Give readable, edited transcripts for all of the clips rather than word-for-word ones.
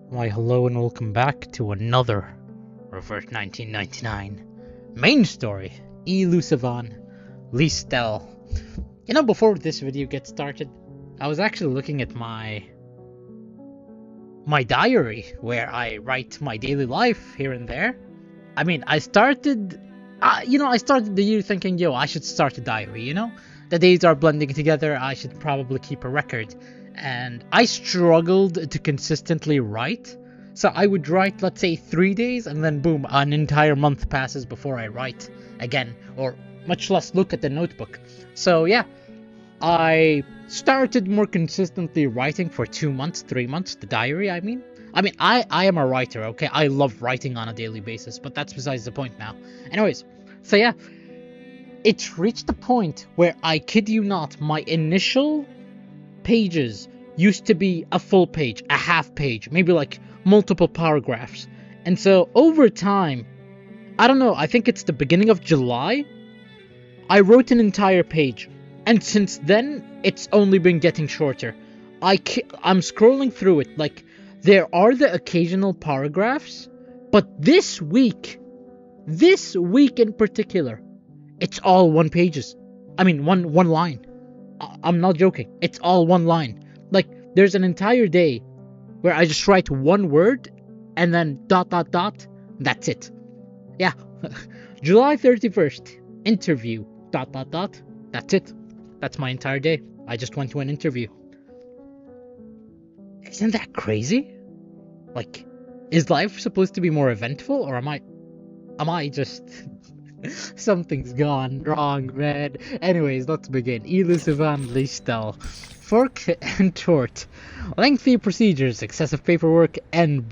Why, hello and welcome back to another Reverse 1999 main story, Elusivan Listel. Before this video gets started, I was actually looking at my diary where I write my daily life here and there. I started the year thinking, I should start a diary, The days are blending together, I should probably keep a record. And I struggled to consistently write. So I would write, let's say, 3 days, and then boom, an entire month passes before I write again, or much less look at the notebook. So yeah, I started more consistently writing for 2 months, 3 months, the diary, I am a writer, okay? I love writing on a daily basis, but that's besides the point now. Anyways, so yeah, it reached a point where, I kid you not, my initial pages used to be a full page, a half page, maybe like multiple paragraphs. And so over time, I don't know, I think it's the beginning of July, I wrote an entire page. And since then, it's only been getting shorter. I'm scrolling through it, like, there are the occasional paragraphs, but this week in particular, it's all one pages. One line. I'm not joking. It's all one line. Like, there's an entire day where I just write one word and then ... That's it. Yeah. July 31st. Interview ... That's it. That's my entire day. I just went to an interview. Isn't that crazy? Like, is life supposed to be more eventful, or am I just... Something's gone wrong, man. Anyways, let's begin. Elusivan Listel. Fork and tort. Lengthy procedures, excessive paperwork, and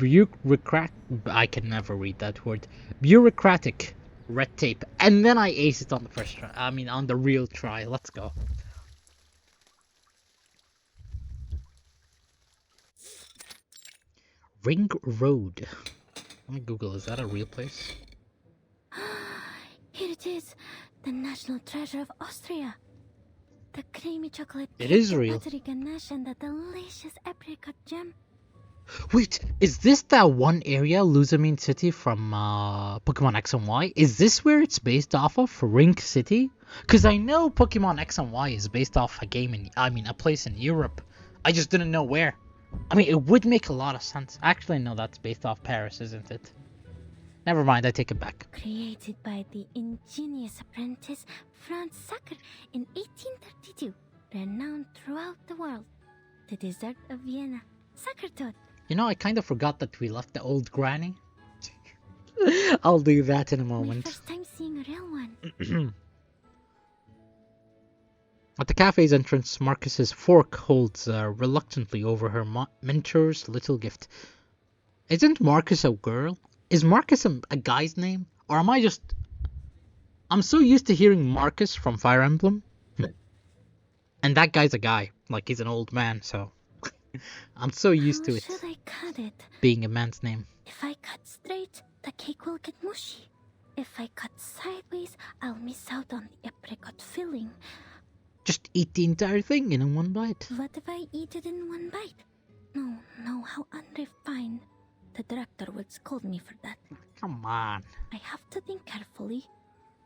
I can never read that word. Bureaucratic red tape. And then I ace it on the first try. On the real try. Let's go. Ring Road. Let me Google, is that a real place? Here it is, the national treasure of Austria. The creamy chocolate cake, it is real. The buttery ganache, and the delicious apricot jam. Wait, is this that one area, Lusamine City from Pokemon X and Y? Is this where it's based off of, Ring City? Because I know Pokemon X and Y is based off a game a place in Europe. I just didn't know where. It would make a lot of sense. Actually, no, that's based off Paris, isn't it? Never mind, I take it back. Created by the ingenious apprentice Franz Sacker in 1832, renowned throughout the world. The dessert of Vienna, Sackertod. I kind of forgot that we left the old granny. I'll do that in a moment. My first time seeing a real one. At the cafe's entrance, Marcus's fork holds reluctantly over her mentor's little gift. Isn't Marcus a girl? Is Marcus a guy's name? Or am I just... I'm so used to hearing Marcus from Fire Emblem. And that guy's a guy. Like, he's an old man, so... I'm so used to it. How should I cut it? Being a man's name. If I cut straight, the cake will get mushy. If I cut sideways, I'll miss out on the apricot filling. Just eat the entire thing in one bite. What if I eat it in one bite? No, how unrefined. The director would scold me for that. Come on. I have to think carefully.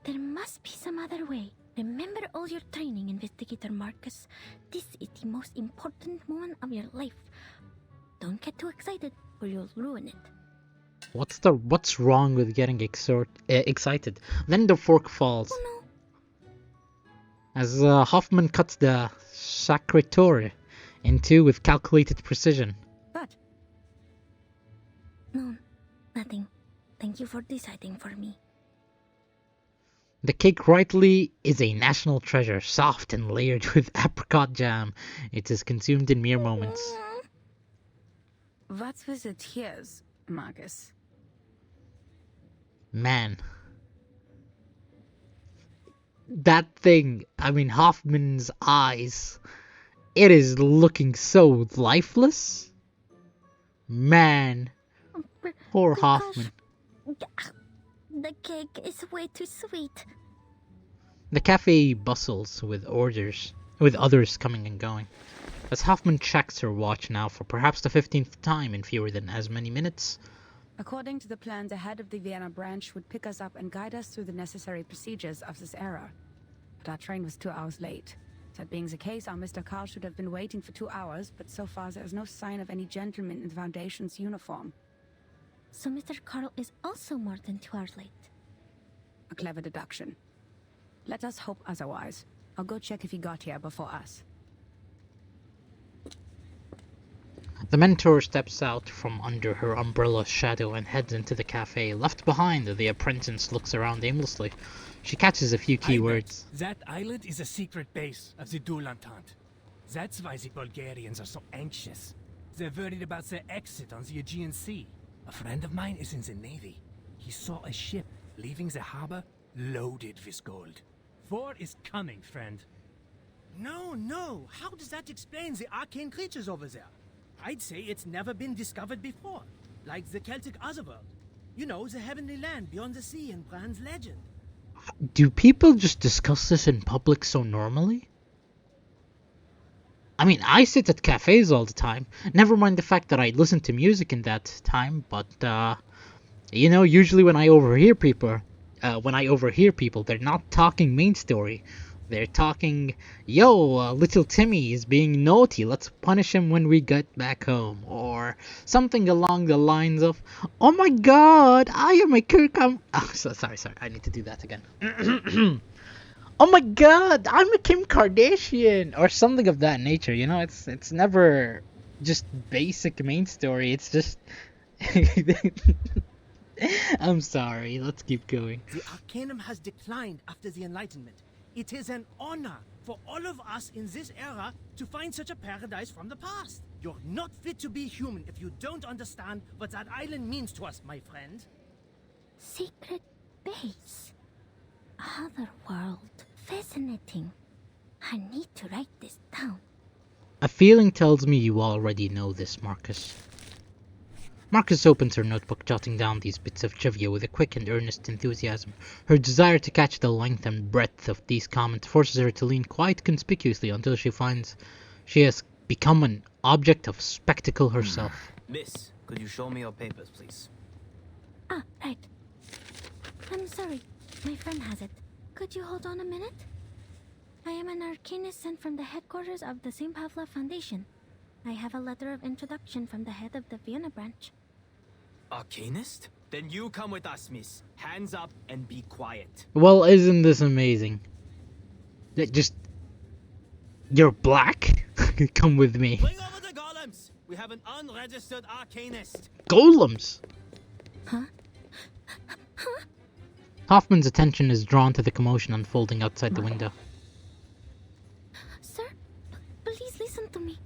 There must be some other way. Remember all your training, Investigator Marcus. This is the most important moment of your life. Don't get too excited or you'll ruin it. What's wrong with getting excited? Then the fork falls. Oh no. As Hoffman cuts the Sacratore in two with calculated precision. No, nothing. Thank you for deciding for me. The cake rightly is a national treasure, soft and layered with apricot jam. It is consumed in mere moments. What was it here's, Marcus? Man. That thing, Hoffman's eyes. It is looking so lifeless. Man. Poor Hoffman. The cake is way too sweet. The cafe bustles with others coming and going. as Hoffman checks her watch now for perhaps the 15th time in fewer than as many minutes. According to the plan, the head of the Vienna branch would pick us up and guide us through the necessary procedures of this era. But our train was 2 hours late. That being the case, our Mr. Carl should have been waiting for 2 hours, but so far there is no sign of any gentleman in the Foundation's uniform. So Mr. Carl is also more than 2 hours late. A clever deduction. Let us hope otherwise. I'll go check if he got here before us. The mentor steps out from under her umbrella's shadow and heads into the cafe. Left behind, the apprentice looks around aimlessly. She catches a few key words. That island is a secret base of the Dual Entente. That's why the Bulgarians are so anxious. They're worried about their exit on the Aegean Sea. A friend of mine is in the Navy. He saw a ship leaving the harbor loaded with gold. War is coming, friend. No. How does that explain the arcane creatures over there? I'd say it's never been discovered before. Like the Celtic Otherworld. You know, the heavenly land beyond the sea in Bran's legend. Do people just discuss this in public so normally? I mean, I sit at cafes all the time. Never mind the fact that I listen to music in that time, but, you know, usually when I overhear people, they're not talking main story. They're talking, yo, little Timmy is being naughty, let's punish him when we get back home. Or something along the lines of, oh my god, I am a sorry, I need to do that again. Oh my god, I'm a Kim Kardashian! Or something of that nature, you know, it's never just basic main story, it's just... I'm sorry, let's keep going. The Arcanum has declined after the Enlightenment. It is an honor for all of us in this era to find such a paradise from the past. You're not fit to be human if you don't understand what that island means to us, my friend. Secret base. Other world. Fascinating. I need to write this down. A feeling tells me you already know this, Marcus. Marcus opens her notebook, jotting down these bits of trivia with a quick and earnest enthusiasm. Her desire to catch the length and breadth of these comments forces her to lean quite conspicuously until she finds she has become an object of spectacle herself. Miss, could you show me your papers, please? Ah, right. I'm sorry. My friend has it. Could you hold on a minute? I am an arcanist sent from the headquarters of the St. Pavlov Foundation. I have a letter of introduction from the head of the Vienna branch. Arcanist? Then you come with us, miss. Hands up and be quiet. Well, isn't this amazing? You're black? Come with me. Bring over the golems! We have an unregistered arcanist. Golems? Huh? Hoffman's attention is drawn to the commotion unfolding outside the window. Sir, please listen to me.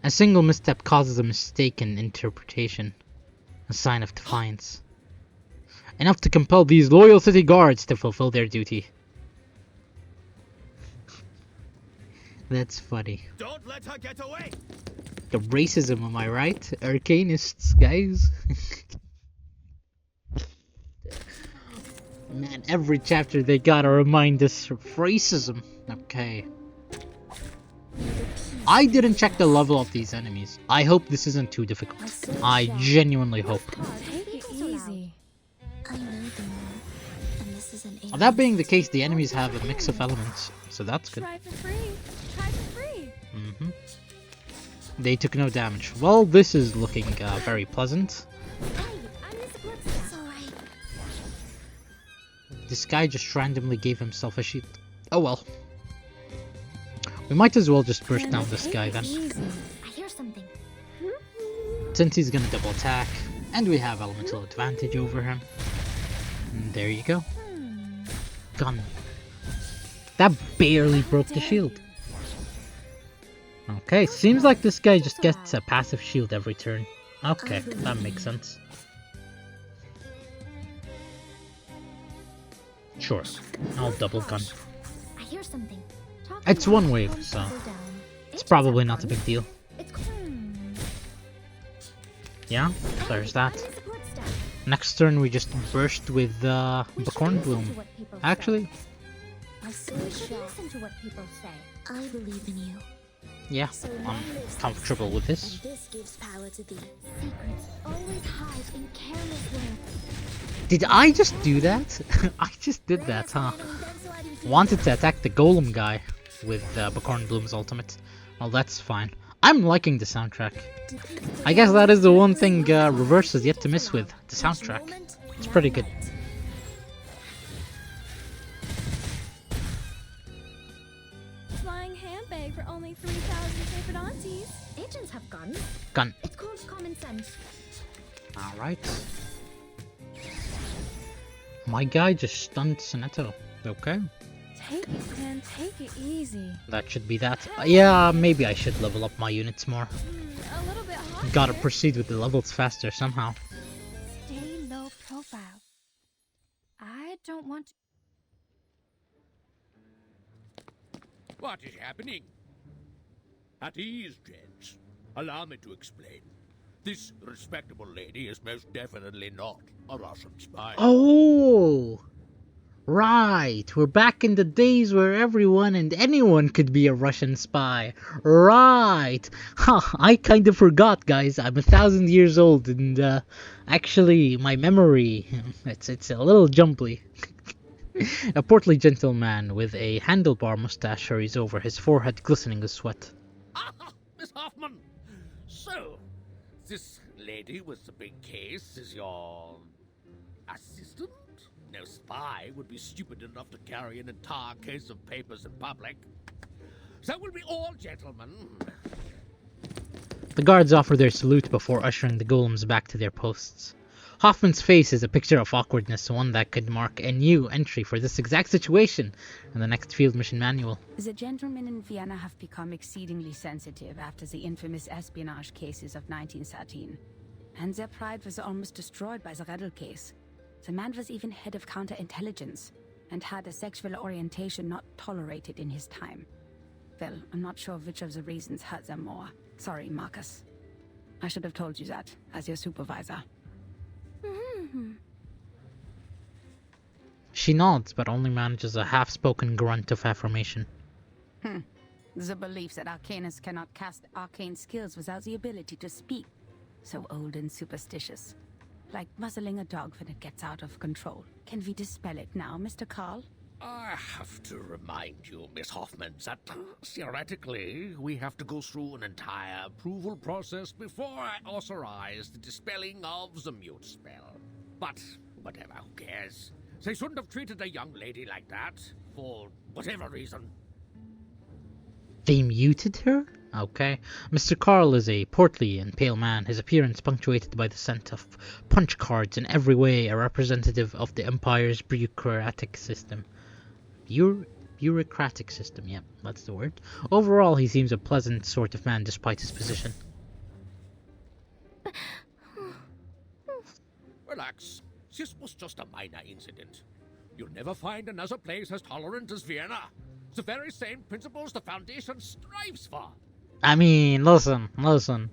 A single misstep causes a mistaken interpretation, a sign of defiance. Enough to compel these loyal city guards to fulfill their duty. That's funny. Don't let her get away! The racism, am I right? Arcanists, guys. Man, every chapter they gotta remind us of racism. Okay. I didn't check the level of these enemies. I hope this isn't too difficult. I genuinely hope. Take it easy. I know them all, and this is an That being the case, the enemies have a mix of elements, so that's good. Try for free. Try for free. They took no damage. Well, this is looking very pleasant. Hey, I'm Miss Bloodstone. Alright. This guy just randomly gave himself a shield. Oh well. We might as well just burst down this guy then. I hear something. Since he's gonna double attack, and we have elemental advantage over him. And there you go. Gun. That barely broke the shield. Okay, seems like this guy just gets a passive shield every turn. Okay, that makes sense. Sure, I'll double gun. I hear something. It's one wave, so it's probably not a big deal. Yeah, there's that. Next turn we just burst with the Corn Bloom. Actually, We should listen to what people say. I believe in you. Yeah, So I'm long live comfortable with this. and this gives power to thee. Secrets always hide in careless words. Did I just do that? I just did that, huh? Wanted to attack the golem guy with Bacorn Bloom's ultimate. Well, that's fine. I'm liking the soundtrack. I guess that is the one thing Reverse has yet to miss with, the soundtrack. It's pretty good. Flying handbag for only 3,000 favorite aunties. Agents have guns. Gun. It calls common sense. Alright. My guy just stunned Sonetto. Okay. Take it, man. Take it easy. That should be that. Yeah, maybe I should level up my units more. A little bit hot. Gotta here. proceed with the levels faster somehow. Stay low profile. I don't want. What is happening? At ease, gents. Allow me to explain. This respectable lady is most definitely not a Russian spy. Oh! Right, we're back in the days where everyone and anyone could be a Russian spy. Right! Huh, I kind of forgot, guys. I'm 1,000 years old, and actually, my memory, it's a little jumbly. A portly gentleman with a handlebar mustache hurries over, his forehead glistening with sweat. Ah, Miss Hoffman! So, this lady with the big case is your assistant? No spy would be stupid enough to carry an entire case of papers in public. So will be all, gentlemen. The guards offer their salute before ushering the golems back to their posts. Hoffman's face is a picture of awkwardness, one that could mark a new entry for this exact situation in the next field mission manual. The gentlemen in Vienna have become exceedingly sensitive after the infamous espionage cases of 1913. And their pride was almost destroyed by the Redl case. The man was even head of counterintelligence, and had a sexual orientation not tolerated in his time. Well, I'm not sure which of the reasons hurt them more. Sorry, Marcus. I should have told you that, as your supervisor. She nods, but only manages a half-spoken grunt of affirmation. The belief that arcanists cannot cast arcane skills without the ability to speak. So old and superstitious. Like muzzling a dog when it gets out of control. Can we dispel it now, Mr. Carl? I have to remind you, Miss Hoffman, that theoretically we have to go through an entire approval process before I authorize the dispelling of the mute spell. But whatever, who cares? They shouldn't have treated a young lady like that, for whatever reason. They muted her? Okay. Mr. Carl is a portly and pale man, his appearance punctuated by the scent of punch cards, in every way a representative of the Empire's bureaucratic system. Bureaucratic system, yeah, that's the word. Overall, he seems a pleasant sort of man despite his position. Relax. This was just a minor incident. You'll never find another place as tolerant as Vienna. The very same principles the Foundation strives for. I mean, listen.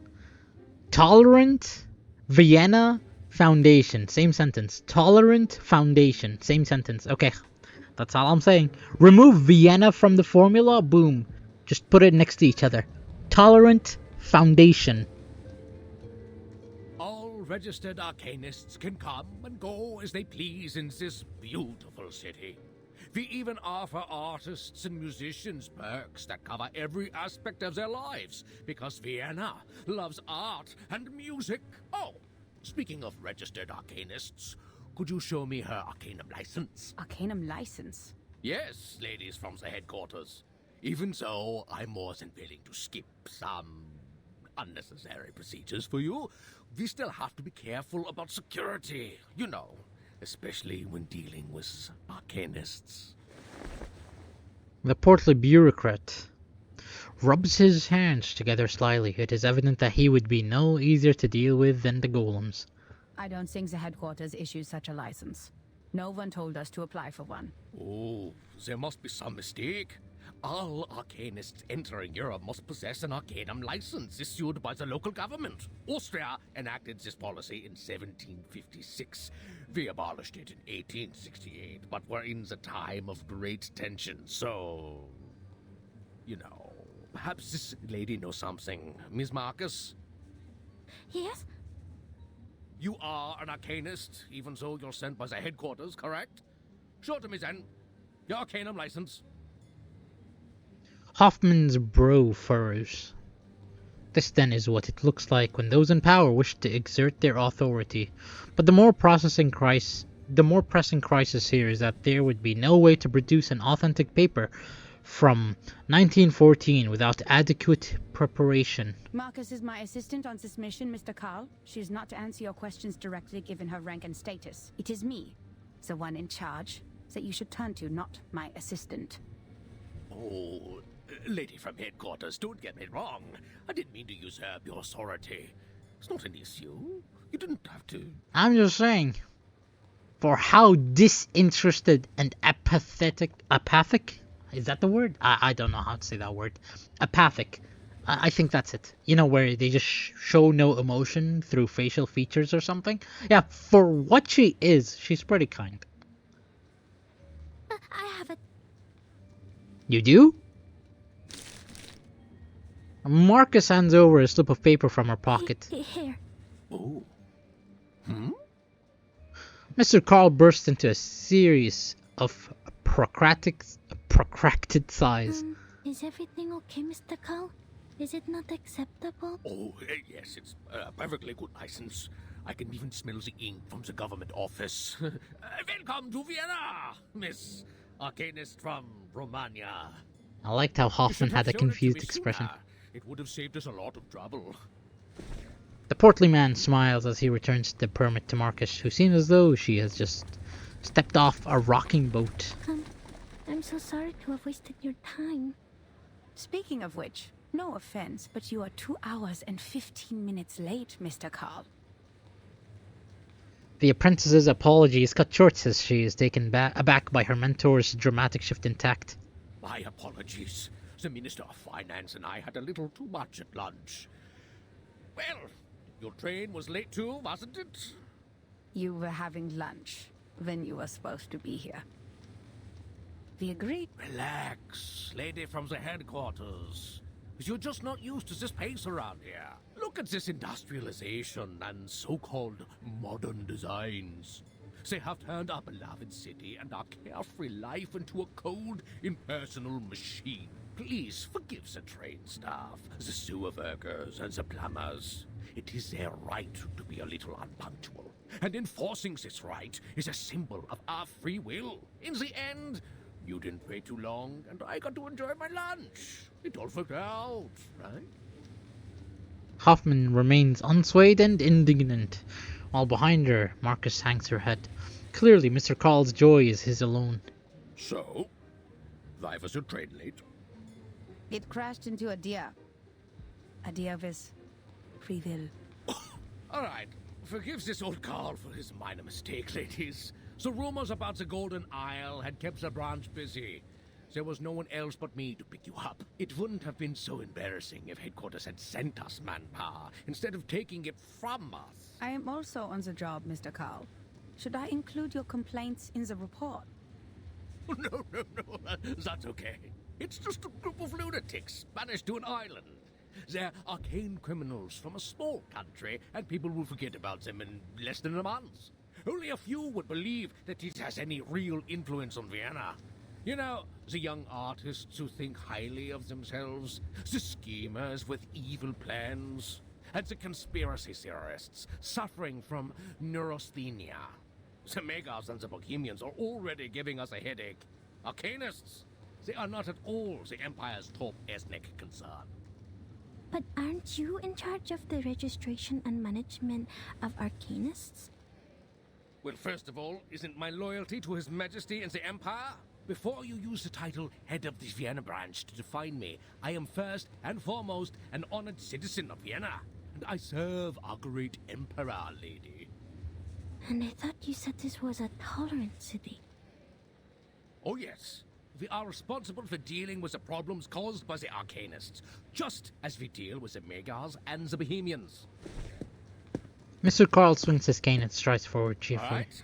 Tolerant, Vienna, Foundation, same sentence. Tolerant, Foundation, same sentence. Okay, that's all I'm saying. Remove Vienna from the formula, boom. Just put it next to each other. Tolerant, Foundation. All registered arcanists can come and go as they please in this beautiful city. We even offer artists and musicians perks that cover every aspect of their lives, because Vienna loves art and music. Oh, speaking of registered arcanists, could you show me her Arcanum license? Arcanum license? Yes, ladies from the headquarters. Even so, I'm more than willing to skip some unnecessary procedures for you. We still have to be careful about security, you know. Especially when dealing with arcanists. The portly bureaucrat rubs his hands together slyly. It is evident that he would be no easier to deal with than the golems. I don't think the headquarters issues such a license. No one told us to apply for one. Oh, there must be some mistake. All arcanists entering Europe must possess an Arcanum license issued by the local government. Austria enacted this policy in 1756. We abolished it in 1868, but we're in the time of great tension, so... you know... Perhaps this lady knows something. Miss Marcus? Yes? You are an arcanist, even so you're sent by the headquarters, correct? Show to me then. Your arcanum license. Hoffman's brow furrows. This then is what it looks like when those in power wish to exert their authority. But the more pressing crisis here is that there would be no way to produce an authentic paper from 1914 without adequate preparation. Marcus is my assistant on this mission, Mr. Carl. She is not to answer your questions directly given her rank and status. It is me, the one in charge, that you should turn to, not my assistant. Oh, lady from headquarters, don't get me wrong. I didn't mean to usurp your authority. It's not an issue. You didn't have to. I'm just saying, for how disinterested and apathic? Is that the word? I don't know how to say that word. Apathic. I think that's it. You know, where they just show no emotion through facial features or something? Yeah, for what she is, she's pretty kind. I have it. You do? Marcus hands over a slip of paper from her pocket. Here. Oh. Hmm? Mr. Carl burst into a series of protracted sighs. Is everything okay, Mr. Carl? Is it not acceptable? Oh, yes, it's a perfectly good license. I can even smell the ink from the government office. Welcome to Vienna, Miss Arcanist from Romania. I liked how Hoffman had a confused expression. It would have saved us a lot of trouble. The portly man smiles as he returns the permit to Marcus, who seems as though she has just stepped off a rocking boat. I'm so sorry to have wasted your time. Speaking of which, no offense, but you are 2 hours and 15 minutes late, Mr. Carl. The apprentice's apology is cut short as she is taken aback by her mentor's dramatic shift in tact. My apologies. The Minister of Finance and I had a little too much at lunch. Well, your train was late too, wasn't it? You were having lunch when you were supposed to be here. We agreed. Relax, lady from the headquarters. You're just not used to this pace around here. Look at this industrialization and so-called modern designs. They have turned our beloved city and our carefree life into a cold, impersonal machine. Please forgive the train staff, the sewer workers, and the plumbers. It is their right to be a little unpunctual. And enforcing this right is a symbol of our free will. In the end, you didn't wait too long, and I got to enjoy my lunch. It all worked out, right? Hoffman remains unswayed and indignant, while behind her, Marcus hangs her head. Clearly, Mr. Carl's joy is his alone. So, why was your train late? It crashed into a deer. A deer with Freewill. All right, forgive this old Carl for his minor mistake, ladies. The rumors about the Golden Isle had kept the branch busy. There was no one else but me to pick you up. It wouldn't have been so embarrassing if headquarters had sent us manpower instead of taking it from us. I am also on the job, Mr. Carl. Should I include your complaints in the report? No, that's okay. It's just a group of lunatics banished to an island. They're arcane criminals from a small country, and people will forget about them in less than a month. Only a few would believe that it has any real influence on Vienna. You know, the young artists who think highly of themselves, the schemers with evil plans, and the conspiracy theorists suffering from neurasthenia. The Megars and the Bohemians are already giving us a headache. Arcanists, they are not at all the Empire's top ethnic concern. But aren't you in charge of the registration and management of Arcanists? Well, first of all, isn't my loyalty to His Majesty and the Empire? Before you use the title Head of the Vienna Branch to define me, I am first and foremost an honored citizen of Vienna. And I serve our great Emperor, lady. And I thought you said this was a tolerant city. Oh yes, we are responsible for dealing with the problems caused by the Arcanists, just as we deal with the Megars and the Bohemians. Mr. Carl swings his cane and strides forward cheerfully. All right.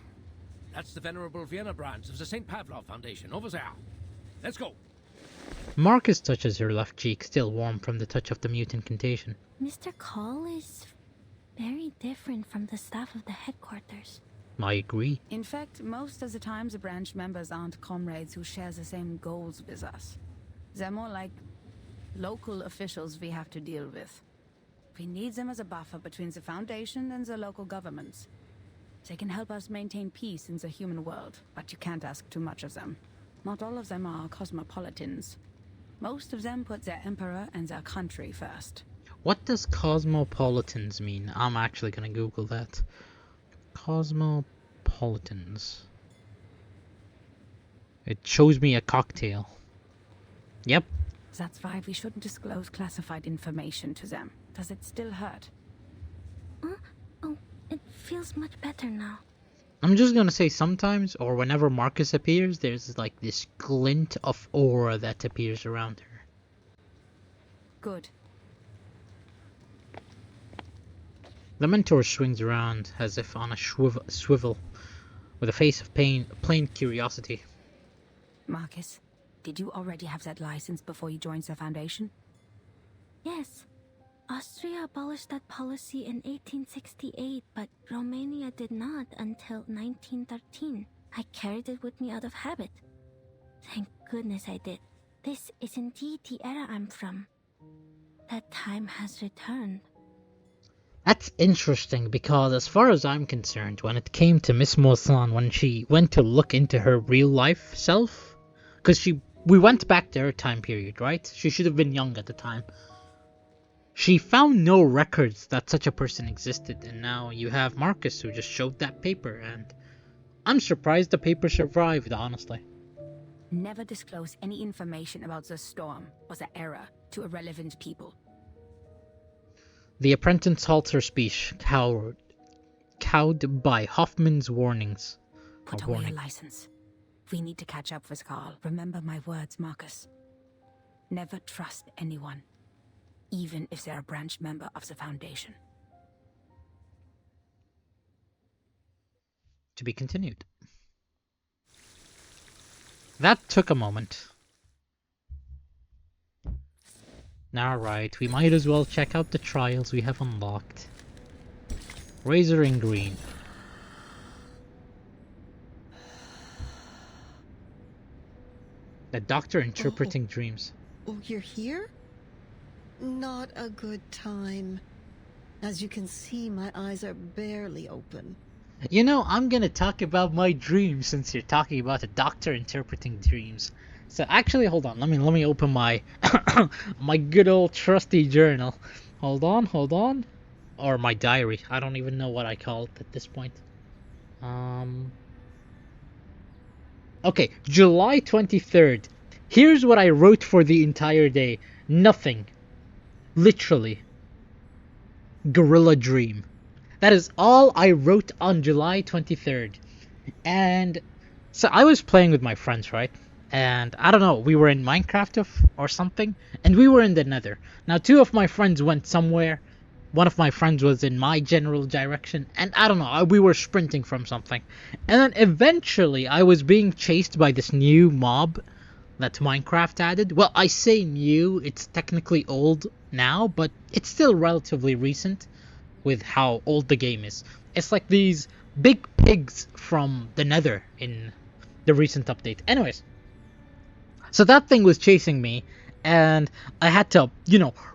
That's the venerable Vienna branch of the St. Pavlov Foundation over there. Let's go. Marcus touches her left cheek, still warm from the touch of the mutant contagion. Mr. Call is very different from the staff of the headquarters. I agree. In fact, most of the times the branch members aren't comrades who share the same goals with us. They're more like local officials we have to deal with. We need them as a buffer between the Foundation and the local governments. They can help us maintain peace in the human world, but you can't ask too much of them. Not all of them are cosmopolitans. Most of them put their emperor and their country first. What does cosmopolitans mean? I'm actually gonna Google that. Cosmopolitans. It shows me a cocktail. Yep. That's why we shouldn't disclose classified information to them. Does it still hurt? Oh, it feels much better now. I'm just gonna say sometimes, or whenever Marcus appears, there's like this glint of aura that appears around her. Good. The mentor swings around as if on a swivel, with a face of plain curiosity. Marcus, did you already have that license before you joined the Foundation? Yes. Austria abolished that policy in 1868, but Romania did not until 1913. I carried it with me out of habit. Thank goodness I did. This is indeed the era I'm from. That time has returned. That's interesting because as far as I'm concerned, when it came to Miss Moissan, when she went to look into her real life self, because we went back to her time period, right? She should have been young at the time. She found no records that such a person existed, and now you have Marcus who just showed that paper, and I'm surprised the paper survived, honestly. Never disclose any information about the storm or the era to irrelevant people. The apprentice halts her speech, cowed by Hoffman's warnings. Put away your license. We need to catch up with Carl. Remember my words, Marcus. Never trust anyone, even if they're a branch member of the Foundation. To be continued. That took a moment. Alright, we might as well check out the trials we have unlocked. Razor in green. The doctor interpreting dreams. Oh, you're here? Not a good time. As you can see, my eyes are barely open. You know, I'm gonna talk about my dreams since you're talking about a doctor interpreting dreams. So actually, hold on. Let me open my my good old trusty journal. Hold on. Or my diary. I don't even know what I call it at this point. Okay, July 23rd. Here's what I wrote for the entire day. Nothing. Literally. Gorilla dream. That is all I wrote on July 23rd. And so I was playing with my friends, right? And I don't know, we were in Minecraft or something, and we were in the Nether. Now, two of my friends went somewhere. One of my friends was in my general direction, and I don't know, we were sprinting from something. And then eventually I was being chased by this new mob that Minecraft added. Well, I say new, it's technically old now, but it's still relatively recent with how old the game is. It's like these big pigs from the Nether in the recent update. Anyways, so that thing was chasing me, and I had to,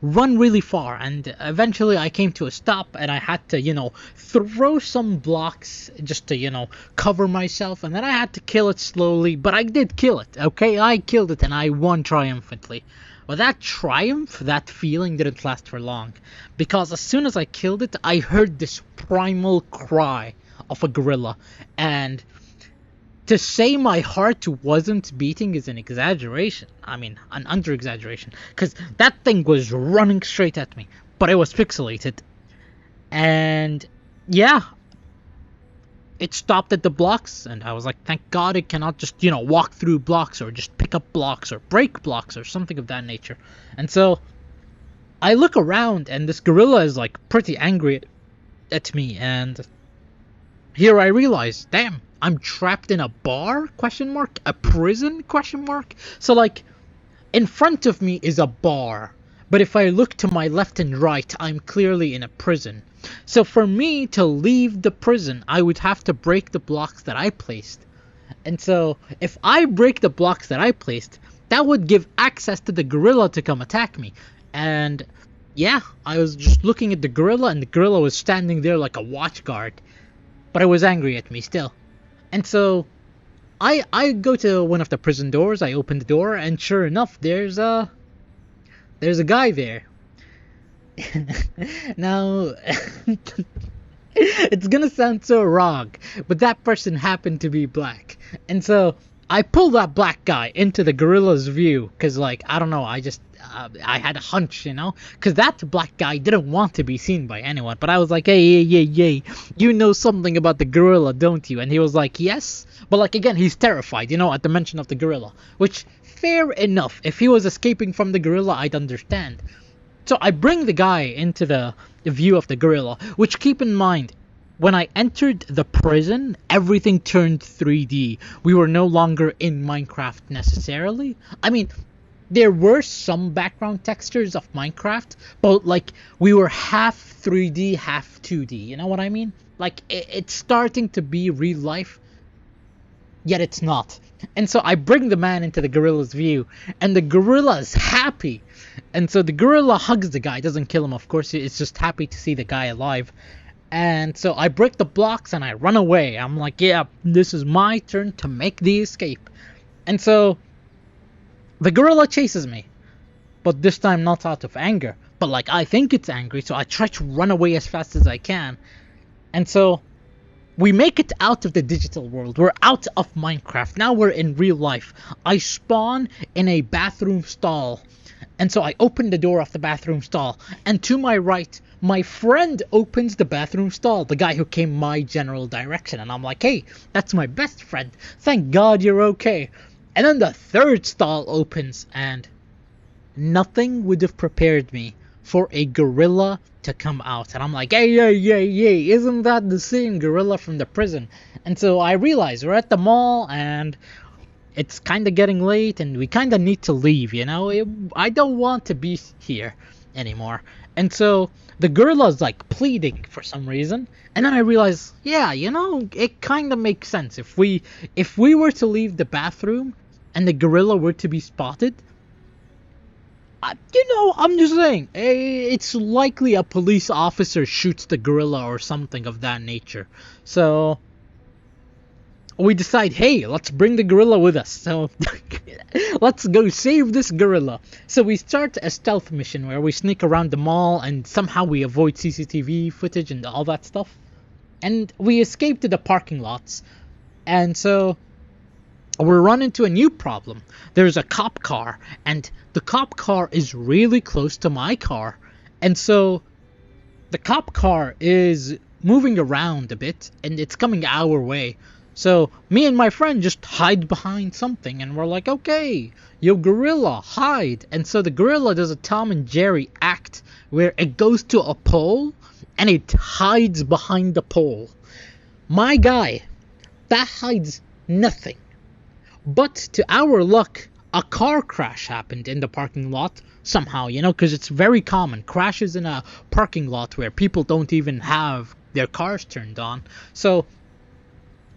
run really far, and eventually I came to a stop, and I had to, throw some blocks just to, cover myself, and then I had to kill it slowly, but I did kill it, okay? I killed it, and I won triumphantly. But that triumph, that feeling didn't last for long, because as soon as I killed it, I heard this primal cry of a gorilla, and to say my heart wasn't beating is an exaggeration. I mean, an under-exaggeration. Because that thing was running straight at me. But it was pixelated. And, yeah. It stopped at the blocks. And I was like, thank God it cannot just, walk through blocks. Or just pick up blocks. Or break blocks. Or something of that nature. And so, I look around. And this gorilla is, like, pretty angry at me. And here I realize, damn. I'm trapped in a bar? ? A prison ? So like, In front of me is a bar, but if I look to my left and right, I'm clearly in a prison. So for me to leave the prison, I would have to break the blocks that I placed. And so if I break the blocks that I placed, that would give access to the gorilla to come attack me. And yeah, I was just looking at the gorilla, and the gorilla was standing there like a watch guard. But it was angry at me still. And so I go to one of the prison doors, I open the door, and sure enough, there's a guy there. Now, it's gonna sound so wrong, but that person happened to be black. And so I pull that black guy into the gorilla's view, because, like, I don't know, I had a hunch, you know? Because that black guy didn't want to be seen by anyone, but I was like, hey, you know something about the gorilla, don't you? And he was like, yes. But, like, again, he's terrified, you know, at the mention of the gorilla. Which, fair enough. If he was escaping from the gorilla, I'd understand. So I bring the guy into the view of the gorilla, which, keep in mind, when I entered the prison, everything turned 3D. We were no longer in Minecraft necessarily. I mean, there were some background textures of Minecraft, but, like, we were half 3D, half 2D. You know what I mean? Like, it's starting to be real life, yet it's not. And so I bring the man into the gorilla's view, and the gorilla's happy. And so the gorilla hugs the guy, doesn't kill him, of course, it's just happy to see the guy alive. And so I break the blocks and I run away. I'm like, yeah, this is my turn to make the escape. And so the gorilla chases me, but this time not out of anger, but like I think it's angry, so I try to run away as fast as I can. And so we make it out of the digital world. We're out of Minecraft. Now we're in real life. I spawn in a bathroom stall. And so I open the door of the bathroom stall, and to my right, my friend opens the bathroom stall, the guy who came my general direction, and I'm like, hey, that's my best friend. Thank God you're okay. And then the third stall opens, and nothing would have prepared me for a gorilla to come out. And I'm like, hey, isn't that the same gorilla from the prison? And so I realize we're at the mall, and it's kind of getting late, and we kind of need to leave, you know? I don't want to be here anymore. And so the gorilla's like pleading for some reason. And then I realize, yeah, you know, it kind of makes sense. If we were to leave the bathroom and the gorilla were to be spotted, you know, I'm just saying, it's likely a police officer shoots the gorilla or something of that nature. So we decide, hey, let's bring the gorilla with us. So let's go save this gorilla. So we start a stealth mission where we sneak around the mall and somehow we avoid CCTV footage and all that stuff. And we escape to the parking lots. And so we run into a new problem. There's a cop car, and the cop car is really close to my car. And so the cop car is moving around a bit, and it's coming our way. So me and my friend just hide behind something, and we're like, okay, yo gorilla, hide. And so the gorilla does a Tom and Jerry act where it goes to a pole and it hides behind the pole. My guy, that hides nothing. But to our luck, a car crash happened in the parking lot somehow, you know, because it's very common. Crashes in a parking lot where people don't even have their cars turned on. So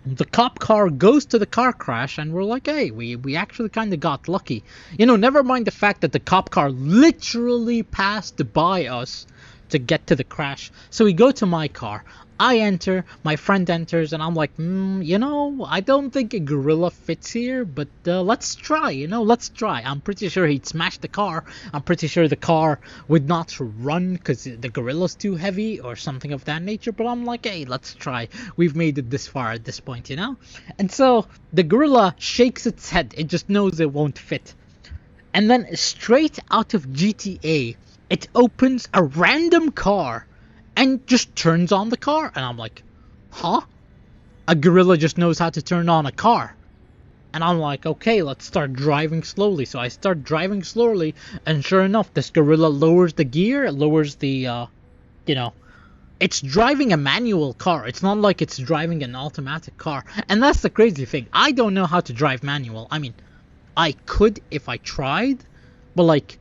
the cop car goes to the car crash, and we're like, hey, we actually kind of got lucky. You know, never mind the fact that the cop car literally passed by us to get to the crash. So we go to my car. I enter, my friend enters, and I'm like, you know, I don't think a gorilla fits here, but let's try, you know, let's try. I'm pretty sure he'd smash the car. I'm pretty sure the car would not run because the gorilla's too heavy or something of that nature, but I'm like, hey, let's try. We've made it this far at this point, you know? And so the gorilla shakes its head. It just knows it won't fit. And then straight out of GTA, it opens a random car and just turns on the car. And I'm like, huh? A gorilla just knows how to turn on a car. And I'm like, okay, let's start driving slowly. So I start driving slowly, and sure enough, this gorilla lowers the gear, it lowers the, you know, it's driving a manual car. It's not like it's driving an automatic car. And that's the crazy thing. I don't know how to drive manual. I mean, I could if I tried, But like,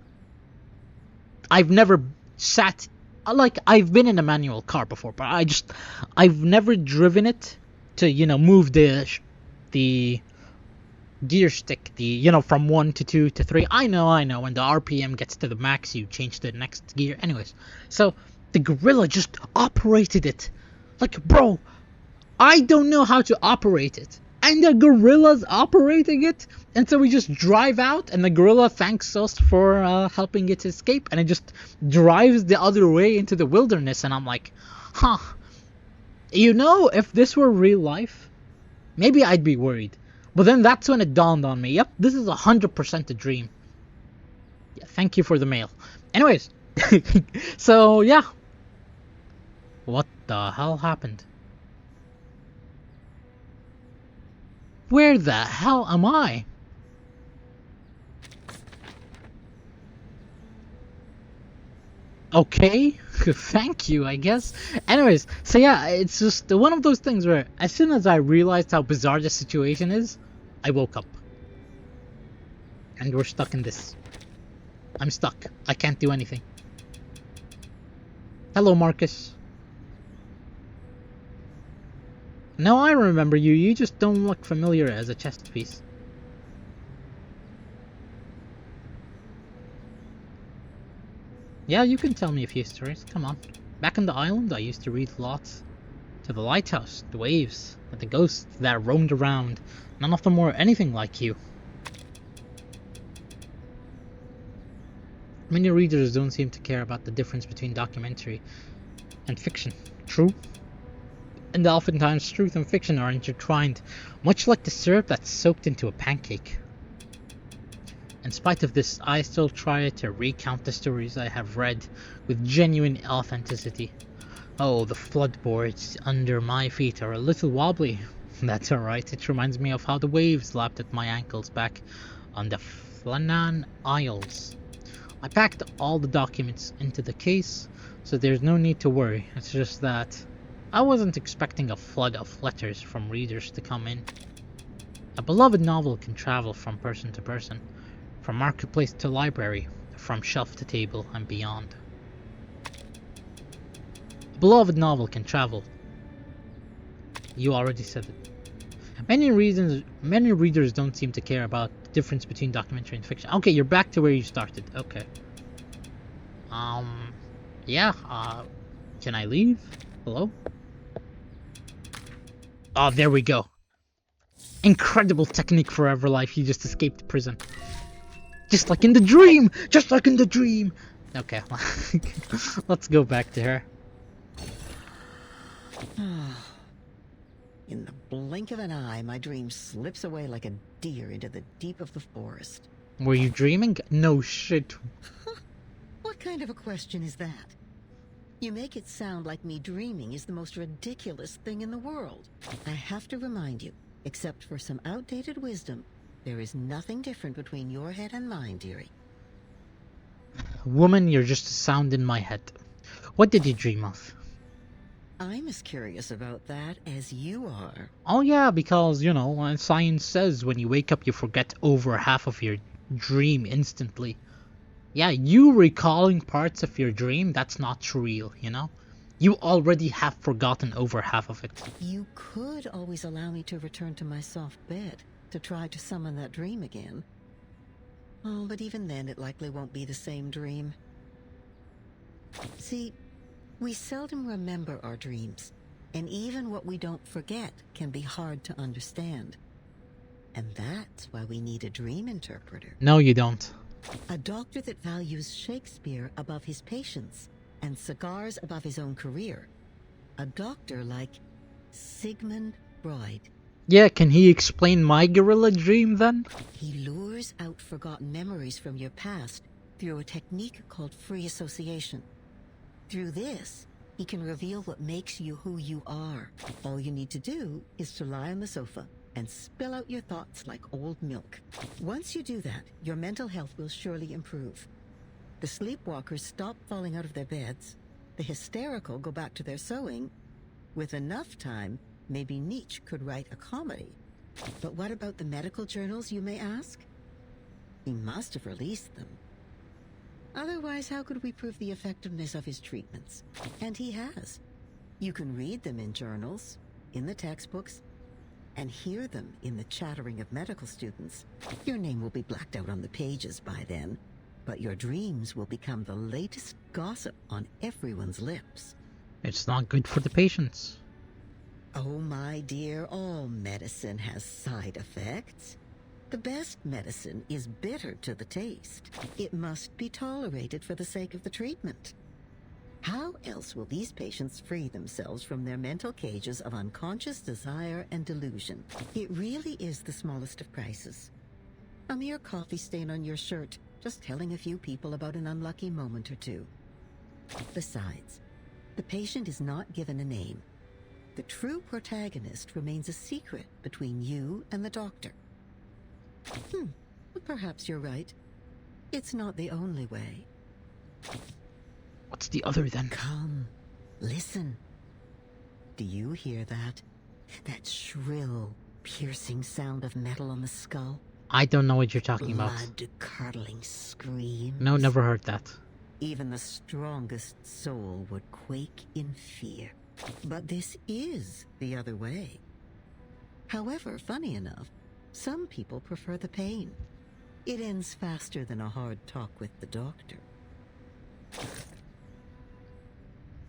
I've never sat, like, I've been in a manual car before, but I've never driven it to, you know, move the gear stick, from 1 to 2 to 3. I know, when the RPM gets to the max, you change to the next gear. Anyways, so the gorilla just operated it. Like, bro, I don't know how to operate it, and the gorilla's operating it. And so we just drive out, and the gorilla thanks us for helping it escape, and it just drives the other way into the wilderness. And I'm like, huh, if this were real life, maybe I'd be worried. But then that's when it dawned on me, yep, this is 100% a dream. Yeah, thank you for the mail. Anyways, so yeah. What the hell happened? Where the hell am I? Okay, thank you, I guess. Anyways, so yeah, it's just one of those things where as soon as I realized how bizarre the situation is, I woke up. And we're stuck in this. I'm stuck. I can't do anything. Hello, Marcus. No, I remember you. You just don't look familiar as a chest piece. Yeah, you can tell me a few stories. Come on. Back on the island, I used to read lots. To the lighthouse, the waves, and the ghosts that roamed around. None of them were anything like you. Many readers don't seem to care about the difference between documentary and fiction. True. And oftentimes truth and fiction are intertwined, much like the syrup that's soaked into a pancake. In spite of this, I still try to recount the stories I have read with genuine authenticity. Oh, the floodboards under my feet are a little wobbly. That's alright, it reminds me of how the waves lapped at my ankles back on the Flannan Isles. I packed all the documents into the case, so there's no need to worry. It's just that I wasn't expecting a flood of letters from readers to come in. A beloved novel can travel from person to person, from marketplace to library, from shelf to table and beyond. A beloved novel can travel. You already said it. Many readers don't seem to care about the difference between documentary and fiction. Okay, you're back to where you started. Okay. Yeah, can I leave? Hello? Oh, there we go. Incredible technique for Everlife. He just escaped prison. Just like in the dream! Just like in the dream! Okay, let's go back to her. In the blink of an eye, my dream slips away like a deer into the deep of the forest. Were you dreaming? No shit. What kind of a question is that? You make it sound like me dreaming is the most ridiculous thing in the world. I have to remind you, except for some outdated wisdom, there is nothing different between your head and mine, dearie. Woman, you're just a sound in my head. What did you dream of? I'm as curious about that as you are. Oh yeah, because, science says when you wake up you forget over half of your dream instantly. Yeah, you recalling parts of your dream, that's not real, You already have forgotten over half of it. You could always allow me to return to my soft bed to try to summon that dream again. Oh, but even then it likely won't be the same dream. See, we seldom remember our dreams, and even what we don't forget can be hard to understand. And that's why we need a dream interpreter. No, you don't. A doctor that values Shakespeare above his patients and cigars above his own career. A doctor like Sigmund Freud. Yeah, can he explain my gorilla dream then? He lures out forgotten memories from your past through a technique called free association. Through this, he can reveal what makes you who you are. All you need to do is to lie on the sofa and spill out your thoughts like old milk. Once you do that, your mental health will surely improve. The sleepwalkers stop falling out of their beds, the hysterical go back to their sewing. With enough time, maybe Nietzsche could write a comedy. But what about the medical journals, you may ask? He must have released them. Otherwise, how could we prove the effectiveness of his treatments? And he has. You can read them in journals, in the textbooks, and hear them in the chattering of medical students. Your name will be blacked out on the pages by then, but your dreams will become the latest gossip on everyone's lips. It's not good for the patients. Oh, my dear, all medicine has side effects. The best medicine is bitter to the taste. It must be tolerated for the sake of the treatment. How else will these patients free themselves from their mental cages of unconscious desire and delusion? It really is the smallest of prices. A mere coffee stain on your shirt, just telling a few people about an unlucky moment or two. Besides, the patient is not given a name. The true protagonist remains a secret between you and the doctor. Perhaps you're right. It's not the only way. What's the other then? Come, listen. Do you hear that? That shrill, piercing sound of metal on the skull? I don't know what you're talking about. Blood-curdling screams. No, never heard that. Even the strongest soul would quake in fear. But this is the other way. However, funny enough, some people prefer the pain. It ends faster than a hard talk with the doctor.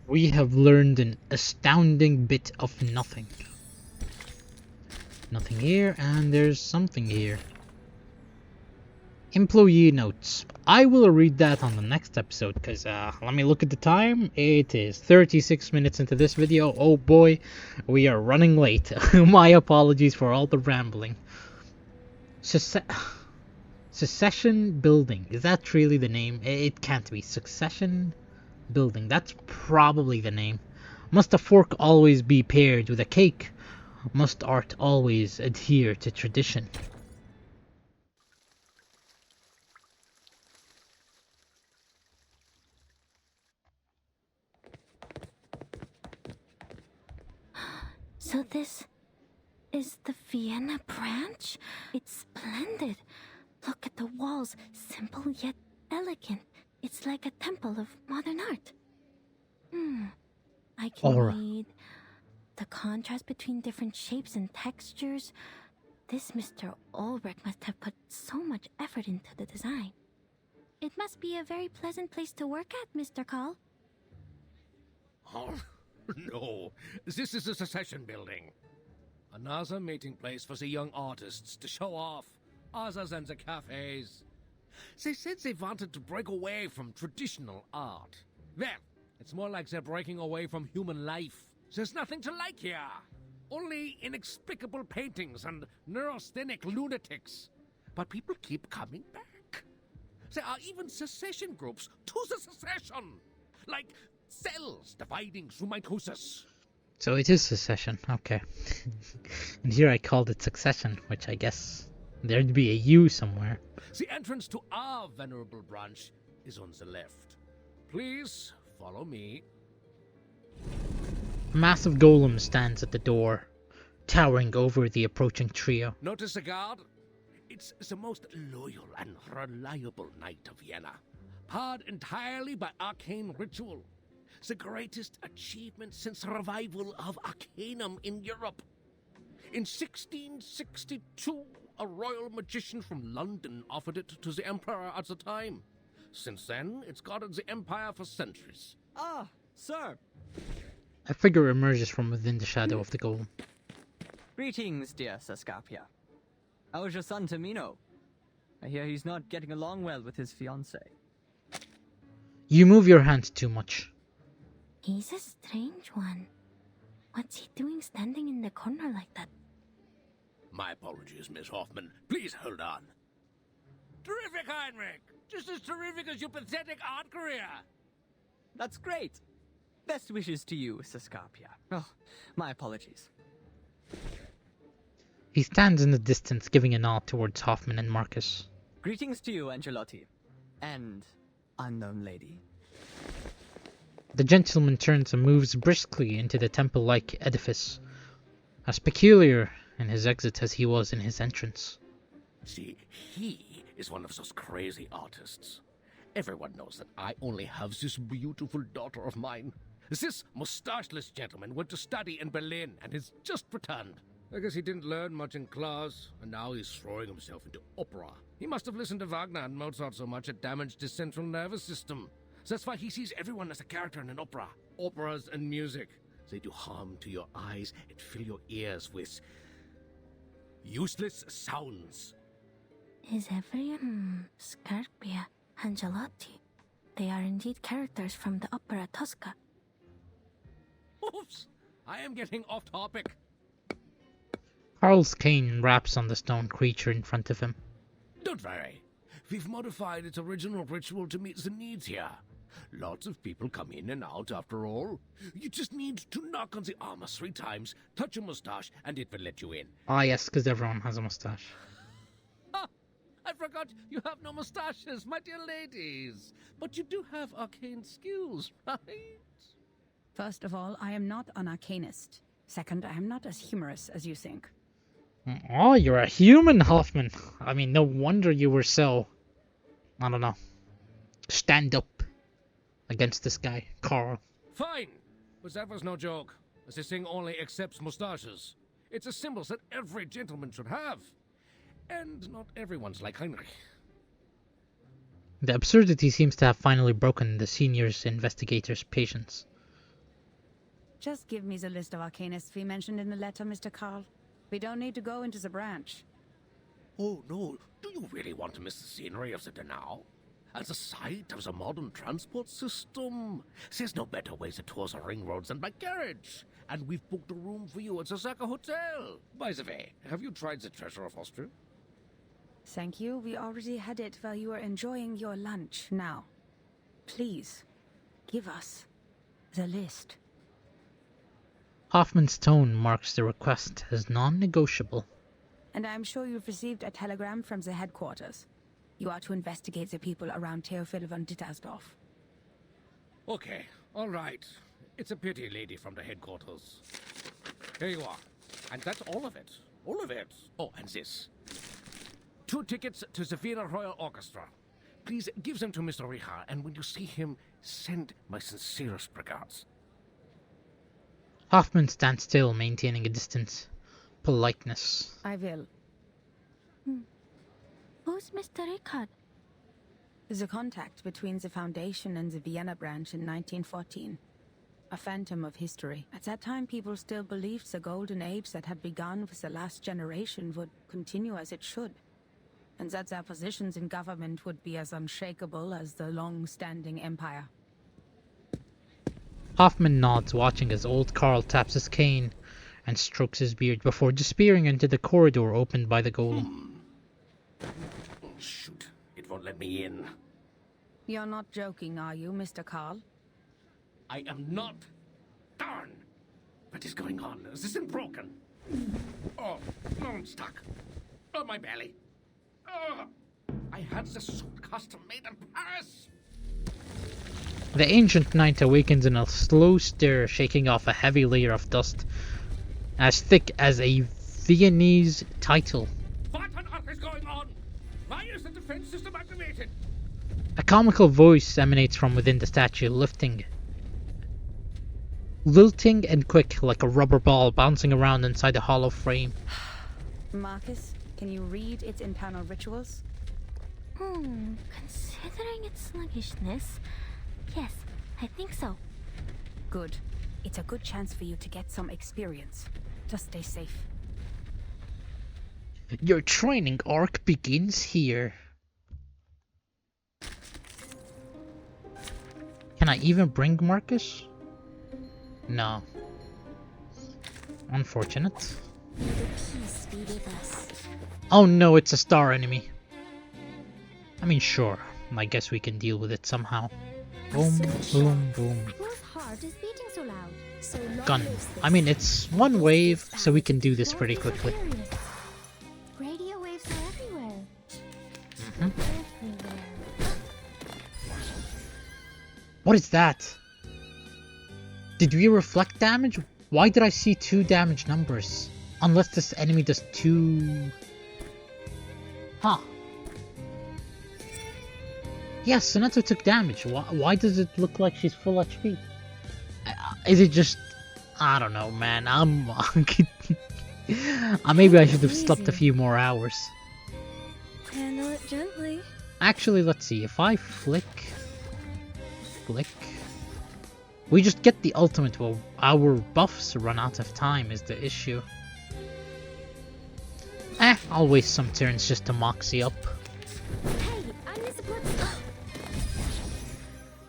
We have learned an astounding bit of nothing. Nothing here, and there's something here. Employee notes. I will read that on the next episode, because let me look at the time. It is 36 minutes into this video. Oh boy, we are running late. My apologies for all the rambling. Succession Building. Is that really the name? It can't be. Succession Building. That's probably the name. Must a fork always be paired with a cake? Must art always adhere to tradition? So this is the Vienna branch? It's splendid. Look at the walls, simple yet elegant. It's like a temple of modern art. I can Aura. read the contrast between different shapes and textures. This Mr. Ulrich must have put so much effort into the design. It must be a very pleasant place to work at, Mr. Call. Oh, no. This is a Secession building. Another meeting place for the young artists to show off, other than the cafes. They said they wanted to break away from traditional art. Well, it's more like they're breaking away from human life. There's nothing to like here. Only inexplicable paintings and neurasthenic lunatics. But people keep coming back. There are even secession groups to the secession. Like cells dividing through mitosis. So it is Secession, okay. And here I called it Succession, which I guess there'd be a U somewhere. The entrance to our venerable branch is on the left. Please follow me. A massive golem stands at the door, towering over the approaching trio. Notice the guard? It's the most loyal and reliable knight of Vienna, powered entirely by arcane ritual. The greatest achievement since the revival of Arcanum in Europe. In 1662, a royal magician from London offered it to the Emperor at the time. Since then, it's guarded the Empire for centuries. Ah, sir. A figure emerges from within the shadow of the golem. Greetings, dear Saskapia. How is your son Tamino? I hear he's not getting along well with his fiancée. You move your hand too much. He's a strange one. What's he doing standing in the corner like that? My apologies, Miss Hoffman. Please hold on. Terrific, Heinrich! Just as terrific as your pathetic art career! That's great! Best wishes to you, Saskapia. Oh, my apologies. He stands in the distance, giving a nod towards Hoffman and Marcus. Greetings to you, Angelotti. And unknown lady. The gentleman turns and moves briskly into the temple-like edifice, as peculiar in his exit as he was in his entrance. See, he is one of those crazy artists. Everyone knows that I only have this beautiful daughter of mine. This mustacheless gentleman went to study in Berlin and has just returned. I guess he didn't learn much in class, and now he's throwing himself into opera. He must have listened to Wagner and Mozart so much it damaged his central nervous system. That's why he sees everyone as a character in an opera. Operas and music, they do harm to your eyes and fill your ears with useless sounds. Is everyone Scarpia, Angelotti? They are indeed characters from the opera Tosca. Oops! I am getting off topic. Carl's cane raps on the stone creature in front of him. Don't worry. We've modified its original ritual to meet the needs here. Lots of people come in and out after all. You just need to knock on the armor 3 times, touch a mustache, and it will let you in. Ah yes, because everyone has a mustache. Ha! I forgot you have no mustaches, my dear ladies. But you do have arcane skills, right? First of all, I am not an arcanist. Second, I am not as humorous as you think. Oh, you're a human, Hoffman. I mean, no wonder you were so... I don't know. Stand up against this guy, Carl. Fine, but that was no joke. This thing only accepts mustaches. It's a symbol that every gentleman should have. And not everyone's like Heinrich. The absurdity seems to have finally broken the senior's investigator's patience. Just give me the list of arcanists we mentioned in the letter, Mr. Carl. We don't need to go into the branch. Oh no, do you really want to miss the scenery of the Donau? As a site of the modern transport system, there's no better way to tour the ring roads than by carriage. And we've booked a room for you at the Zaka Hotel. By the way, have you tried the treasure of Austria? Thank you. We already had it while you were enjoying your lunch. Now, please, give us the list. Hoffman's tone marks the request as non-negotiable. And I'm sure you've received a telegram from the headquarters. You are to investigate the people around Theophil von Dittersdorf. Okay, all right. It's a pity, lady from the headquarters. Here you are. And that's all of it. All of it. Oh, and this. 2 tickets to the Vienna Royal Orchestra. Please give them to Mr. Richard, and when you see him, send my sincerest regards. Hoffman stands still, maintaining a distance. Politeness. I will. Who's Mr. Rickard? The contact between the Foundation and the Vienna branch in 1914. A phantom of history. At that time, people still believed the golden age that had begun with the last generation would continue as it should. And that their positions in government would be as unshakable as the long-standing empire. Hoffman nods, watching as old Carl taps his cane and strokes his beard before disappearing into the corridor opened by the golem. Shoot, it won't let me in. You're not joking, are you, Mr. Carl? I am not. Darn! What is going on? Is this thing broken? Oh, no, I'm stuck. Oh, my belly. Oh, I had this suit custom made in Paris. The ancient knight awakens in a slow stir, shaking off a heavy layer of dust as thick as a Viennese title. What on earth is going on? Why is the defense system activated? A comical voice emanates from within the statue, lilting and quick like a rubber ball bouncing around inside the hollow frame. Marcus, can you read its internal rituals? Considering its sluggishness, yes, I think so. Good. It's a good chance for you to get some experience. Just stay safe. Your training arc begins here. Can I even bring Marcus? No. Unfortunate. May the peace be with us. Oh no, it's a star enemy. I mean, sure. I guess we can deal with it somehow. Boom, boom, boom. Whose heart is beating so loud? So long Gun. lives the I mean, it's one wave, so we can do this pretty Voices are quickly. furious. Radio waves are everywhere. Mhm. Everywhere. What is that? Did we reflect damage? Why did I see 2 damage numbers? Unless this enemy does 2... Huh. Yes, Soneto took damage. Why does it look like she's full HP? Is it just... I don't know, man. Maybe I should have slept a few more hours. Handle it gently. Actually, let's see. If I flick... We just get the ultimate while our buffs run out of time is the issue. I'll waste some turns just to Moxie up. Hey, I'm the support.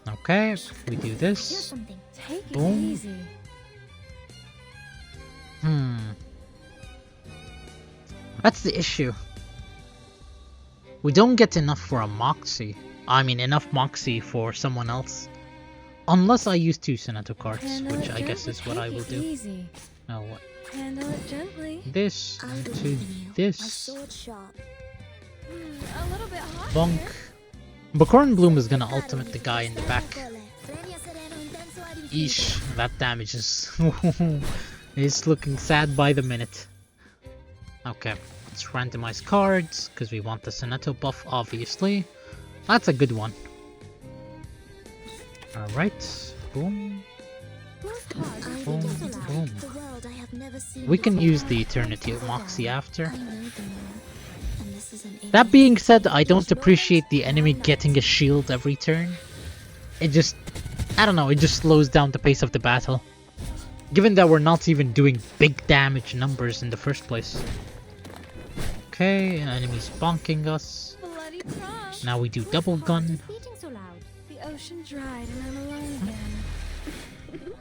Okay, we do Here's this. something. Take it Boom. easy. That's the issue. We don't get enough for a Moxie. I mean, enough Moxie for someone else. Unless I use 2 Soneto cards, Handle which it I guess gently. is what I will Take it do. easy. Now what? Handle it gently. This I to believe in you. My this. sword sharp. A little bit hot Bonk. here. Bacorn Bloom is gonna ultimate the guy in the back. Eesh, that damage is... it's looking sad by the minute. Okay, let's randomize cards, because we want the Soneto buff, obviously. That's a good one. Alright, boom. Boom, boom. We can use the Eternity of Moxie after. That being said, I don't appreciate the enemy getting a shield every turn. It just... I don't know, it just slows down the pace of the battle. Given that we're not even doing big damage numbers in the first place. Okay, enemy's bonking us. Bloody crush. Now we do double gun. The ocean dried and I'm alone again.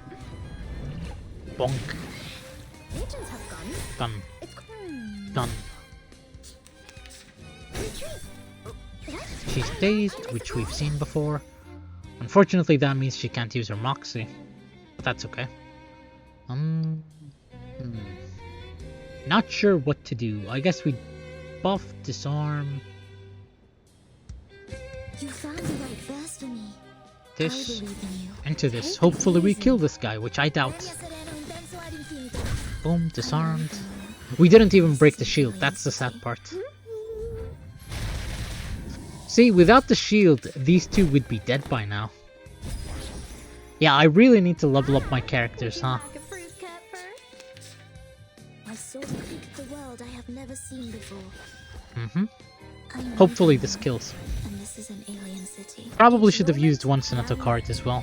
Bonk. Agents have guns. Gun. It's Gun. She's dazed, which we've seen before. Unfortunately, that means she can't use her Moxie. But that's okay. Not sure what to do. I guess we buff, disarm. You found the right verse for me. This I believe in you. into this. Hopefully we kill this guy, which I doubt. Boom, disarmed. We didn't even break the shield. That's the sad part. See, without the shield, these two would be dead by now. Yeah, I really need to level up my characters, huh? Like a fruit cat first. My sword created the world I have never seen before. I know Hopefully you, this kills. and this is an alien city. Probably should have used one Soneto card as well.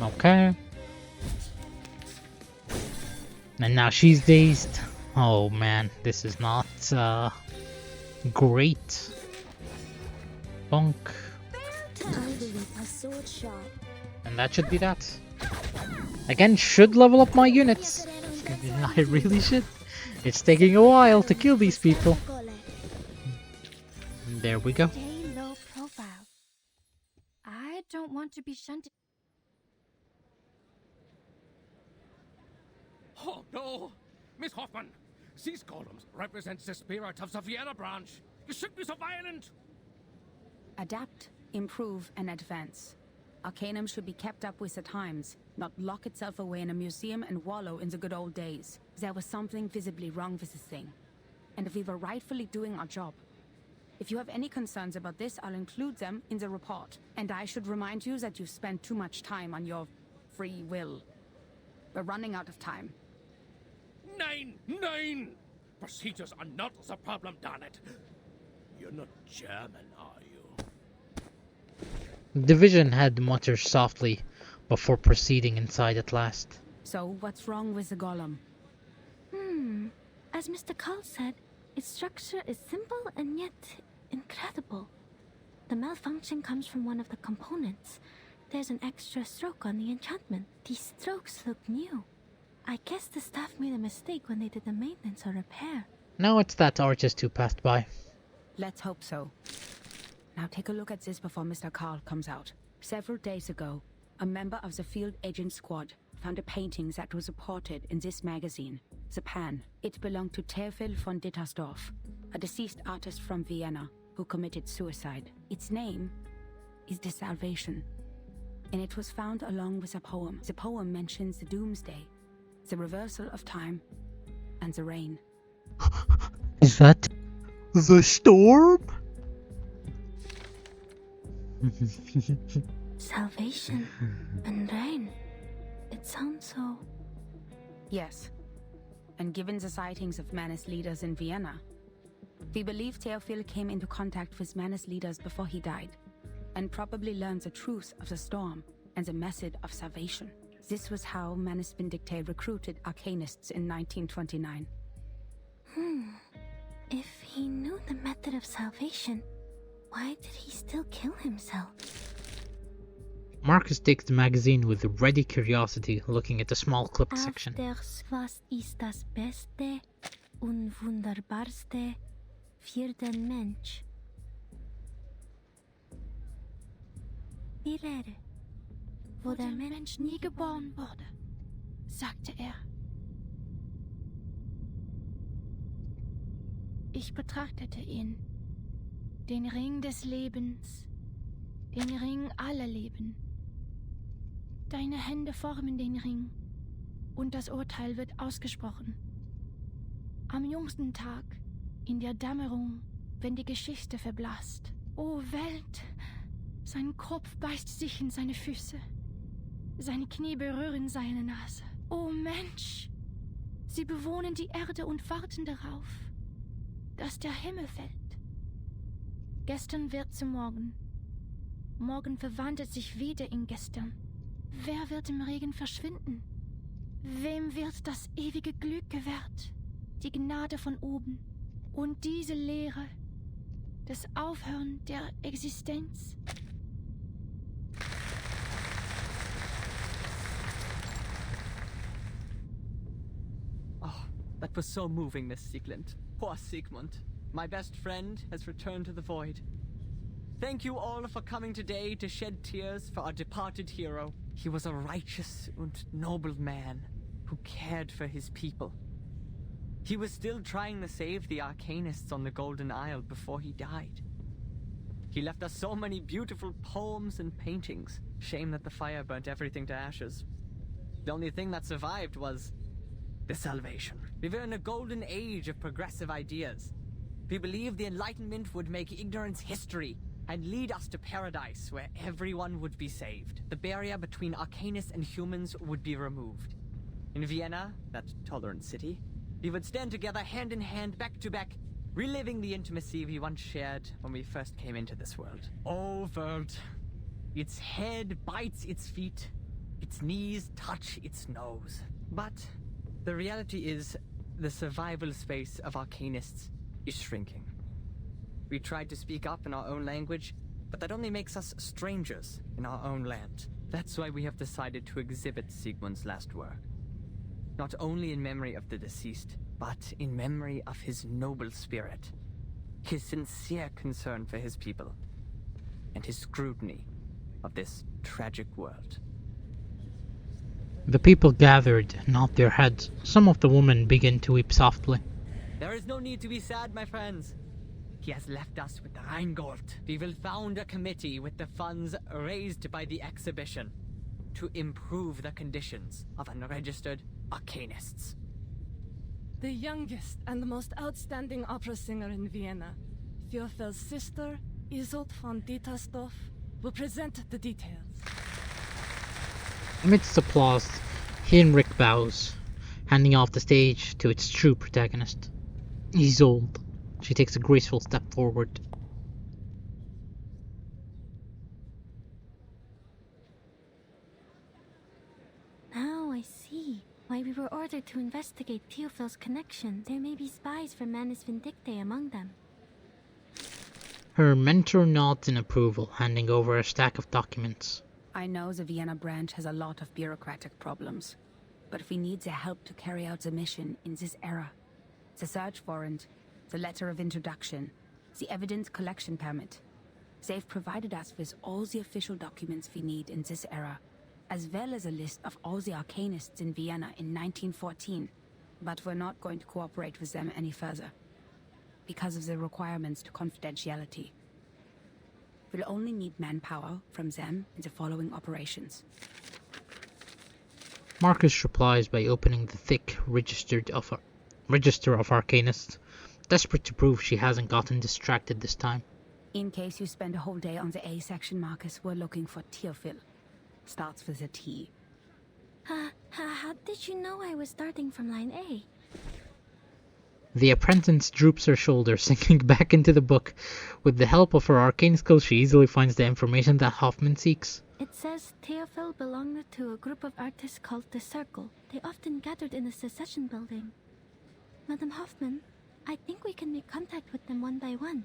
Okay. And now she's dazed. Oh man, this is not great. Bonk. I believe my sword sharp. And that should be that. Again, should level up my units. I really should. It's taking a while to kill these people. There we go. Stay low profile. I don't want to be shunted. Oh no! Miss Hoffman! These columns represent the spirit of the Vienna branch. You shouldn't be so violent! Adapt, improve, and advance. Arcanum should be kept up with the times, not lock itself away in a museum and wallow in the good old days. There was something visibly wrong with this thing, and we were rightfully doing our job. If you have any concerns about this, I'll include them in the report. And I should remind you that you've spent too much time on your free will. We're running out of time. Nine! Procedures are not the problem, darn it. You're not German, are you? Division head mutters softly before proceeding inside at last. So, what's wrong with the golem? As Mr. Carl said, its structure is simple and yet incredible. The malfunction comes from one of the components. There's an extra stroke on the enchantment. These strokes look new. I guess the staff made a mistake when they did the maintenance or repair. Now it's that Arches 2 passed by. Let's hope so. Now take a look at this before Mr. Carl comes out. Several days ago, a member of the field agent squad found a painting that was reported in this magazine, The Pan. It belonged to Teofil von Dittersdorf, a deceased artist from Vienna who committed suicide. Its name is The Salvation, and it was found along with a poem. The poem mentions the doomsday, the reversal of time, and the rain. Is that The storm? Salvation and rain. It sounds so... Yes. And given the sightings of Manus leaders in Vienna, we believe Theophil came into contact with Manus leaders before he died, and probably learned the truth of the storm and the method of salvation. This was how Manus Vindictae recruited arcanists in 1929. If he knew the method of salvation, why did he still kill himself? Marcus takes the magazine with ready curiosity, looking at the small clip section. Afters was ist das Beste und Wunderbarste für den Mensch. Die Rede, wo der Mensch nie geboren wurde, sagte er. Ich betrachtete ihn, den Ring des Lebens, den Ring aller Leben. Deine Hände formen den Ring, und das Urteil wird ausgesprochen. Am jüngsten Tag, in der Dämmerung, wenn die Geschichte verblasst. O Welt, sein Kopf beißt sich in seine Füße, seine Knie berühren seine Nase. O Mensch, sie bewohnen die Erde und warten darauf, dass der Himmel fällt. Gestern wird zu morgen. Morgen verwandelt sich wieder in gestern. Wer wird im Regen verschwinden? Wem wird das ewige Glück gewährt? Die Gnade von oben und diese Lehre, das Aufhören der Existenz. Oh, that was so moving, Miss Sieglind. Poor Sigmund. My best friend has returned to the void. Thank you all for coming today to shed tears for our departed hero. He was a righteous and noble man who cared for his people. He was still trying to save the Arcanists on the Golden Isle before he died. He left us so many beautiful poems and paintings. Shame that the fire burnt everything to ashes. The only thing that survived was the salvation. We were in a golden age of progressive ideas. We believed the Enlightenment would make ignorance history and lead us to paradise where everyone would be saved. The barrier between Arcanists and humans would be removed. In Vienna, that tolerant city, we would stand together hand in hand, back to back, reliving the intimacy we once shared when we first came into this world. Oh, world. Its head bites its feet, its knees touch its nose. But the reality is, the survival space of Arcanists is shrinking. We tried to speak up in our own language, but that only makes us strangers in our own land. That's why we have decided to exhibit Sigmund's last work. Not only in memory of the deceased, but in memory of his noble spirit, his sincere concern for his people, and his scrutiny of this tragic world. The people gathered, nod their heads. Some of the women begin to weep softly. There is no need to be sad, my friends. He has left us with the Rheingold. We will found a committee with the funds raised by the exhibition to improve the conditions of unregistered Arcanists. The youngest and the most outstanding opera singer in Vienna, Theophel's sister, Isolde von Dietersdorf, will present the details. Amidst applause, Heinrich bows, handing off the stage to its true protagonist, Isolde. She takes a graceful step forward. Now I see why we were ordered to investigate Theophel's connection. There may be spies from Manus Vindictae among them. Her mentor nods in approval, handing over a stack of documents. I know the Vienna branch has a lot of bureaucratic problems, but we need their help to carry out the mission in this era. The search warrant, the letter of introduction, the evidence collection permit. They've provided us with all the official documents we need in this era, as well as a list of all the Arcanists in Vienna in 1914. But we're not going to cooperate with them any further, because of the requirements to confidentiality. We'll only need manpower from them in the following operations. Marcus replies by opening the thick Register of Arcanists desperate to prove she hasn't gotten distracted this time. In case you spend a whole day on the A section, Marcus, we're looking for Teofil. Starts with a T. How did you know I was starting from line A? The apprentice droops her shoulders, sinking back into the book. With the help of her arcane skill, she easily finds the information that Hoffman seeks. It says Teofil belonged to a group of artists called the Circle. They often gathered in the Secession building. Madam Hoffman, I think we can make contact with them one by one.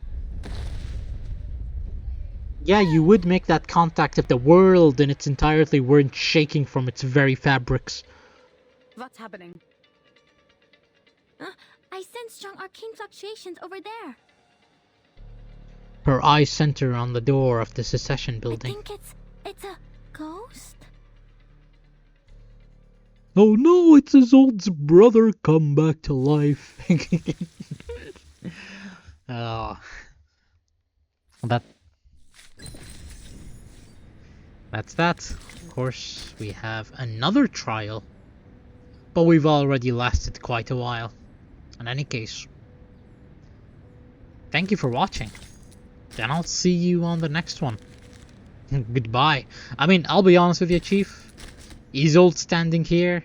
Yeah, you would make that contact if the world in its entirety weren't shaking from its very fabrics. What's happening? I sense strong arcane fluctuations over there. Her eyes center on the door of the Secession building. I think it's a ghost? Oh no, it's Isolde's brother come back to life. That's that. Of course, we have another trial. But we've already lasted quite a while. In any case, thank you for watching. Then I'll see you on the next one. Goodbye. I mean, I'll be honest with you, Chief. Isolde standing here,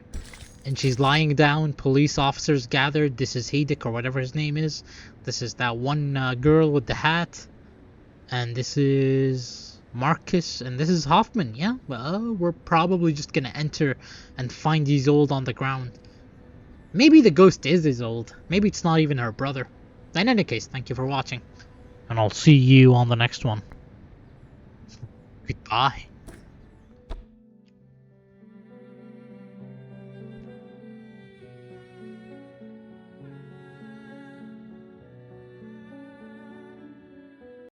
and she's lying down. Police officers gathered. This is Hedek, or whatever his name is. This is that one girl with the hat. And this is Marcus, and this is Hoffman. Yeah, well, we're probably just gonna enter and find Isolde on the ground. Maybe the ghost is Isolde. Maybe it's not even her brother. In any case, thank you for watching. And I'll see you on the next one. Goodbye.